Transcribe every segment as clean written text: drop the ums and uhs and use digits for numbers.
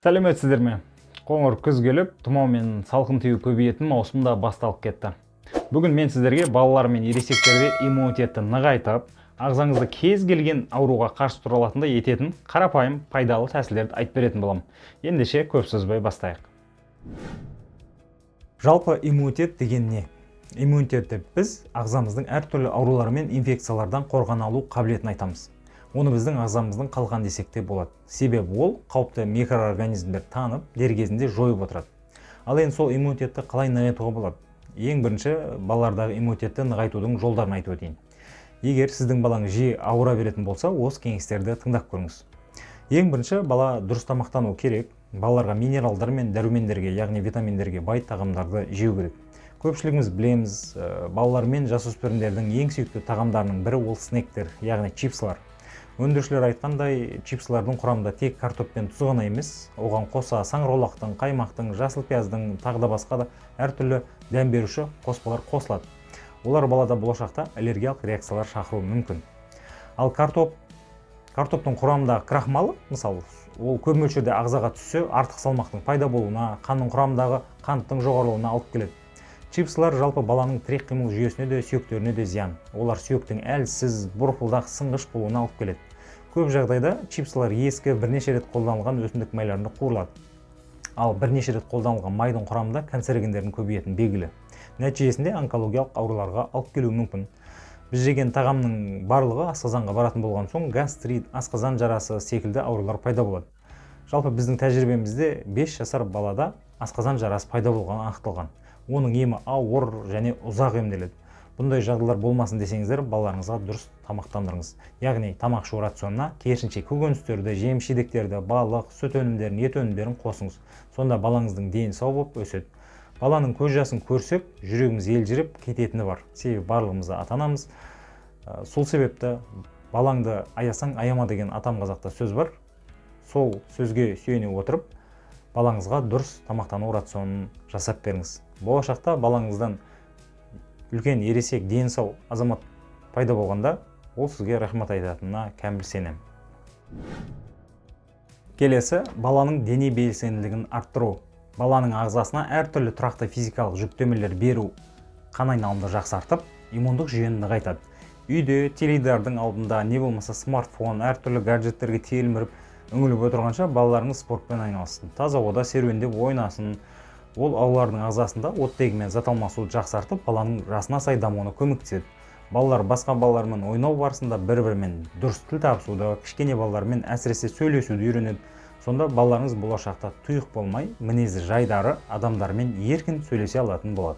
Сәлеметсіздер ме? Қоңыр күз келіп, тұмау мен салқын тию көбейетін маусымда басталып кетті. Бүгін мен сіздерге балалар мен ересектерде иммунитетті нығайтып, ағзаңызды кез келген ауруға қарсы тұра алатындай ететін қарапайым пайдалы тәсілдерді айтып беретін боламын. Ендеше көп сөзбей бастайық. Жалпы иммунитет деген не? Иммунитетті біз ағзамыздың әртүрлі аурулар мен инфекциялардан қорғана алу қабілетін айтамыз. Оны біздің ағзамыздың қалған десек те болады. Себебі ол қауіпті микроорганизмдер танып, дер кезінде жойып отырады. Ал енді сол иммунитетті қалай нығайтуға болады? Ең бірінші балалардағы иммунитетті нығайтудың жолдарын айтып өтейін. Егер сіздің балаңыз жиі ауыра беретін болса, осы кеңестерді тыңдап көріңіз. Ең бірінші бала дұрыс тамақтану керек. Балаларға минералдар мен дәрумендерге, яғни витаминдерге бай тағамдарды жеу керек. Көпшілігіміз білеміз, балалар мен жасөспірімдердің ең сүйікті тағамдарының бірі ол снектер, яғни чипсылар. Өндірушілер айтқандай, чипсылардың құрамында тек картоп пен тұз ғана емес, оған қоса саңырауқұлақтың, қаймақтың, жасыл пияздың, тағы да басқа да әртүрлі дәм беруші қоспалар қосылады. Олар балада болашақта аллергиялық реакциялар шақыруы мүмкін. Ал картоптың құрамындағы крахмалы, мысалы, ол көп мөлшерде ағзаға түссе, артық салмақтың пайда болуына, қанның құрамындағы қанттың жоғарылауына алып келеді. Чипсылар жалпы баланың тірек қимыл жүйесіне де, сүйектеріне де зиян. Олар сүйектің әлсіз, бұрқылдақ, сынғыш болуына алып келеді. Көп жағдайда чипсылар ескі, бірнеше рет қолданылған өсімдік майларында қуырылады. Ал бірнеше рет қолданылған майдың құрамында канцерогендердің көбейетіні белгілі. Нәтижесінде онкологиялық ауруларға алып келуі мүмкін. Біз жеген тағамның барлығы асқазанға баратын болған соң гастрит, асқазан жарасы секілді аурулар пайда болады. Жалпы біздің тәжірибемізде 5 жасар балада асқазан жарасы пайда болғаны анықталған. Оның емі ауыр және ұзақ емделеді. Бұндай жағдайлар болмасын десеңіздер, балаларыңызға дұрыс тамақтандырыңыз. Яғни тамақ ішу рационына керісінше көкөністерді, жеміс-жидектерді, балық, сүт өнімдерін, ет өнімдерін қосыңыз. Сонда балаңыздың дені сау болып өседі. Баланың көз жасын көрсек, жүрегіміз елжіреп кететіні бар. Себебі барлығымыз ата-анамыз. Сол себепті балаңды аясаң аяма деген атам қазақта сөз бар. Сол сөзге сүйене отырып, балаңызға дұрыс тамақтану рационын жасап беріңіз. Болашақта балаңыздан үлкен ересек, дені сау азамат пайда болғанда, ол сізге рахмет айтатынына кәміл сенемін. Келесі, баланың дене белсенділігін арттыру. Баланың ағзасына әртүрлі тұрақты физикалық жүктемелер беру қан айналымды жақсартып, иммундық жүйені нығайтады. Үйде, теледидардың алдында, не болмаса смартфон, әртүрлі гаджеттерге телміріп, үңіліп отырғанша балаларыңыз спортпен айналыссын. Таза ауада серуендеп ойнасын. Ол аулардың ағзасында оттегімен зат алмасуды жақсартып, баланың жасына сай дамуына көмектеседі. Балалар басқа балалармен ойнау барысында бір-бірімен дұрыс тіл табысуды, кішкене балалармен әсіресе сөйлесуді үйренеді. Сонда балаларыңыз болашақта тұйық болмай, мінезі жайдары адамдармен еркін сөйлесе алатын болады.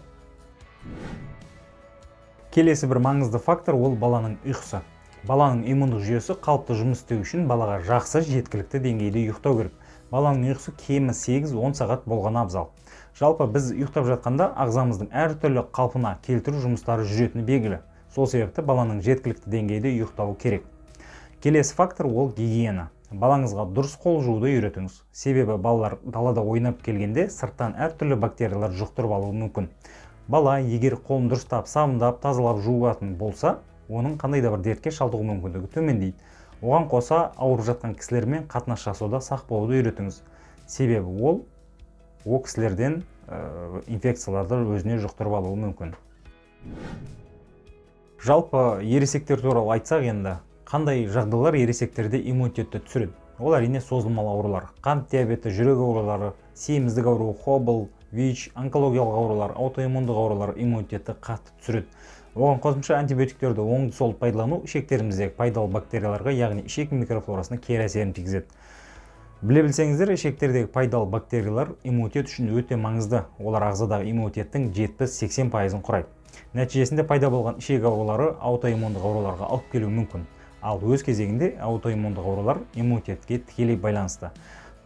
Келесі бір маңызды фактор ол баланың ұйқысы. Баланың иммундық жүйесі қалыпты жұмыс істеу үшін балаға жақсы, жеткілікті деңгейде ұйықтау керек. Баланың ұйқысы кемі 8-10 сағат болғаны абзал. Жалпы біз ұйықтап жатқанда ағзамыздың әртүрлі қалпына келтіру жұмыстары жүретіні белгілі. Сол себепті баланың жеткілікті деңгейде ұйықтауы керек. Келесі фактор ол гигиена. Балаңызға дұрыс қол жууды үйретіңіз. Себебі балалар далада ойнап келгенде сырттан әртүрлі бактериялар жұқтырып алуы мүмкін. Бала егер қолын дұрыстап, сабындап, тазалап жуатын болса, оның қандай да бір дертке шалдығу мүмкіндігі төмендейді. Оған қоса ауырып жатқан кісілермен қатынас жасауда сақ болуды үйретіңіз. Себебі ол кісілерден инфекцияларды өзіне жұқтырып алуы мүмкін. Жалпы ересектер туралы айтсақ енді, қандай жағдайлар ересектерде иммунитетті түсіреді? Ол әрине созылмалы аурулар, қант диабеті, жүрек аурулары, семіздік ауруы, хобл, ВИЧ, онкологиялық аурулар, аутоиммундық аурулар иммунитетті қатты түсіреді. Оған қосымша антибиотиктерді оңды-солды пайдалану ішектеріміздегі пайдалы бактерияларға, яғни ішек микрофлорасына кері әсерін тигізеді. Біле білсеңіздер, ішектердегі пайдалы бактериялар иммунитет үшін өте маңызды. Олар ағзадағы иммунитеттің 70-80%-ын құрайды. Нәтижесінде пайда болған ішек аурулары аутоиммундық ауруларға алып келуі мүмкін. Ал өз кезегінде аутоиммундық аурулар иммунитетке тікелей байланысты.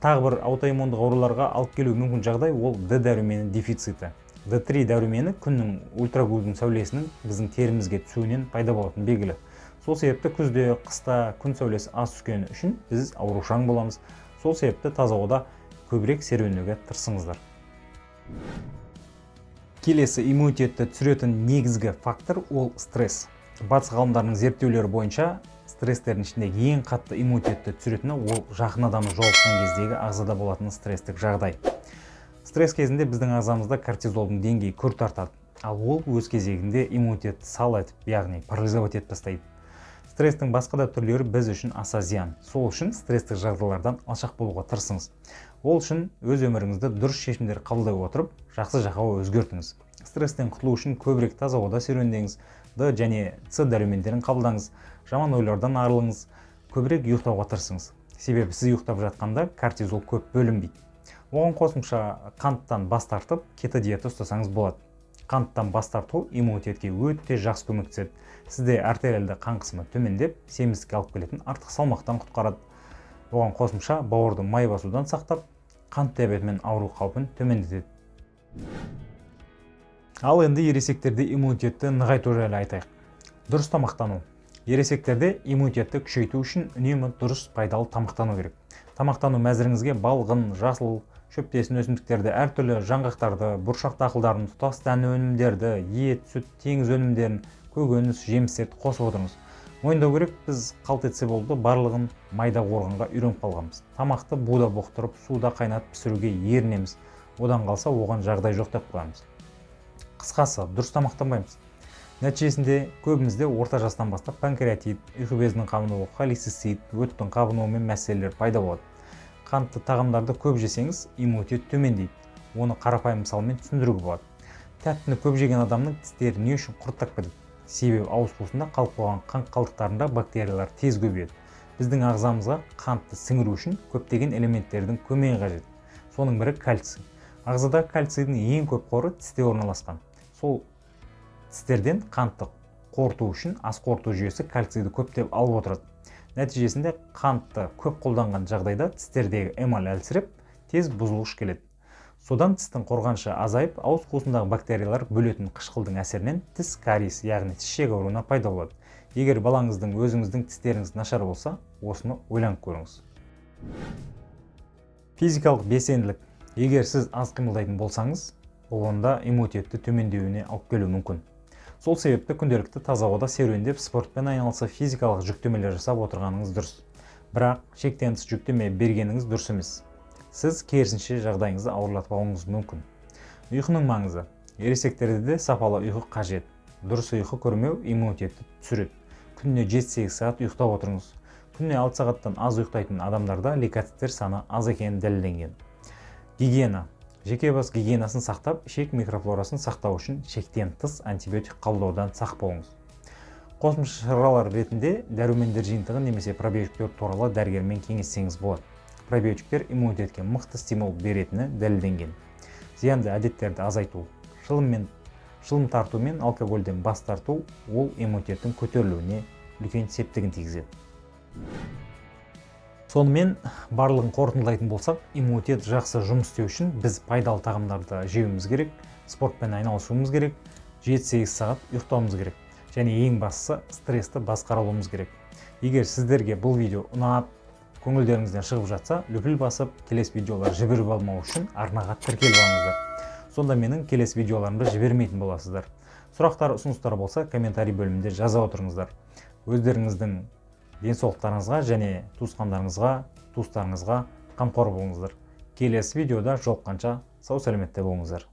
Тағы бір аутоиммундық ауруларға алып келуі мүмкін жағдай ол Д дәрумені дефициті. D3 дәрумені күннің ультрагүлдің сәулесінің біздің терімізге түсуінен пайда болатын белгілі. Сол себепті күзде, қыста күн сәулесі аз түскені үшін біз аурушаң боламыз. Сол себепті таза ауада көбірек серуендеуге тырысыңыздар. Келесі иммунитетті түсіретін негізгі фактор ол стресс. Батыс ғалымдарының зерттеулері бойынша стресстердің ішіндегі ең қатты иммунитетті түсіретіні ол жақын адамы жолыққан кездегі ағзада болатын стресстік жағдай. Стресс кезінде біздің ағзамызда кортизолдың деңгейі күрт артады, ал ол өз кезегінде иммунитетті сал етіп, яғни парализовать етіп тастайды. Стресстің басқа да түрлері біз үшін аса зиян. Сол үшін стресстік жағдайлардан алшақ болуға тырысыңыз. Ол үшін өз өміріңізді дұрыс шешімдер қабылдай отырып, жақсы жаққа өзгертіңіз. Стресстен құтылу үшін көбірек таза ауада серуендеңіз, Д және С дәрумендерін қабылдаңыз, жаман ойлардан арылыңыз, көбірек ұйықтауға тырысыңыз. Себебі сіз ұйықтап жатқанда кортизол көп бөлінбейді. Оған қосымша қанттан бас тартып, кето диета ұстасаңыз болады. Қанттан бас тарту иммунитетке өте жақсы көмектеседі. Сізде артериалды қан қысымы төмендеп, семіздікке алып келетін артық салмақтан құтқарады. Оған қосымша бауырды май басудан сақтап, қант диабетімен ауыру қаупін төмендетеді. Ал енді ересектерде иммунитетті нығайту жайлы айтайық. Дұрыс тамақтану. Ересектерде иммунитетті күшейту үшін үнемі дұрыс пайдалы тамақтану керек. Тамақтану мәзіріңізге балғын, жасыл, шөптесін өсімдіктерді, әртүрлі жаңғақтарды, бұршақ дақылдарын, тұтас дәнді өнімдерді, ет, сүт, теңіз өнімдерін, көкөніс, жемістерді қосып отырыңыз. Мойындау керек, біз қалт етсе болды барлығын майда қорғанға үйреніп қалғанбыз. Тамақты буда боқтырып, суда қайнатып пісіруге ерінеміз. Одан қалса оған жағдай жоқ деп қоямыз. Қысқасы, дұрыс тамақтанбаймыз. Нәтижесінде көбімізде орта жастан бастап панкреатит, ұйқы безінің қабынуы, холецистит, өттің қабынуымен мәселелер пайда болады. Қантты тағамдарды көп жесеңіз, иммунитет төмендейді. Оны қарапайым мысалмен түсіндіруге болады. Тәттіні көп жеген адамның тістері не үшін құрттап кетеді? Себебі ауыз қуысында қалып қойған қант қалдықтарында бактериялар тез көбейеді. Біздің ағзамызға қантты сіңіру үшін көптеген элементтердің көмегі қажет. Соның бірі кальций. Ағзада кальцийдің ең көп қоры тісте орналасқан. Сол тістерден қантты қорыту үшін ас қорыту жүйесі кальцийді көптеп алып отырады. Нәтижесінде қантты көп қолданған жағдайда тістердегі эмаль әлсіреп, тез бұзылғыш келеді. Содан тістің қорғанышы азайып, ауыз қуысындағы бактериялар бөлетін қышқылдың әсерінен тіс кариес, яғни тіс ішек ауруына пайда болады. Егер балаңыздың өзіңіздің тістеріңіз нашар болса, осыны ойланып көріңіз. Физикалық белсенділік. Егер сіз аз қимылдайтын болсаңыз, ол онда иммунитетті төмендеуіне алып келуі мүмкін. Сол себепті күнделікті таза ауада серуендеп, спортпен айналысып, физикалық жүктемелер жасап отырғаныңыз дұрыс. Бірақ шектен тыс жүктеме бергеніңіз дұрыс емес. Сіз керісінше жағдайыңызды ауырлатып алуыңыз мүмкін. Ұйқының маңызы. Ересектерде де сапалы ұйқы қажет. Дұрыс ұйқы көрмеу иммунитетті түсіреді. Күніне 7-8 сағат ұйықтап отырыңыз. Күніне 6 сағаттан аз ұйықтайтын адамдарда лейкоциттер саны аз екені дәлелденген. Гигиена. Жеке бас гигиенасын сақтап, ішек микрофлорасын сақтау үшін шектен тыс антибиотик қабылдаудан сақ болыңыз. Қосымша шаралар ретінде дәрумендер жиынтығы немесе пробиотиктер туралы дәрігермен кеңессеңіз болады. Пробиотиктер иммунитетке мықты стимул беретіні дәлелденген. Зиянды әдеттерді азайту, шылым тарту мен алкогольден бас тарту ол иммунитеттің көтерілуіне үлкен септігін тигізеді. Сонымен барлығын қорытындылайтын болсақ, иммунитет жақсы жұмыс істеу үшін біз пайдалы тағамдарды жеуіміз керек, спортпен айналысуымыз керек, 7-8 сағат ұйықтауымыз керек. Және ең бастысы стрессті басқара алуымыз керек. Егер сіздерге бұл видео ұнап, көңілдеріңізден шығып жатса, лүпіл басып, келесі видеолар жіберіп алмау үшін арнаға тіркеліп алыңыздар. Сонда менің келесі видеоларымды жібермейтін боласыздар. Сұрақтар, ұсыныстар болса, комментарий бөлімінде жаза отырыңыздар. Өздеріңіздің денсаулықтарыңызға және туыстарыңызға қамқор болыңыздар. Келесі видеода жолыққанша сау сәлеметте болыңыздар.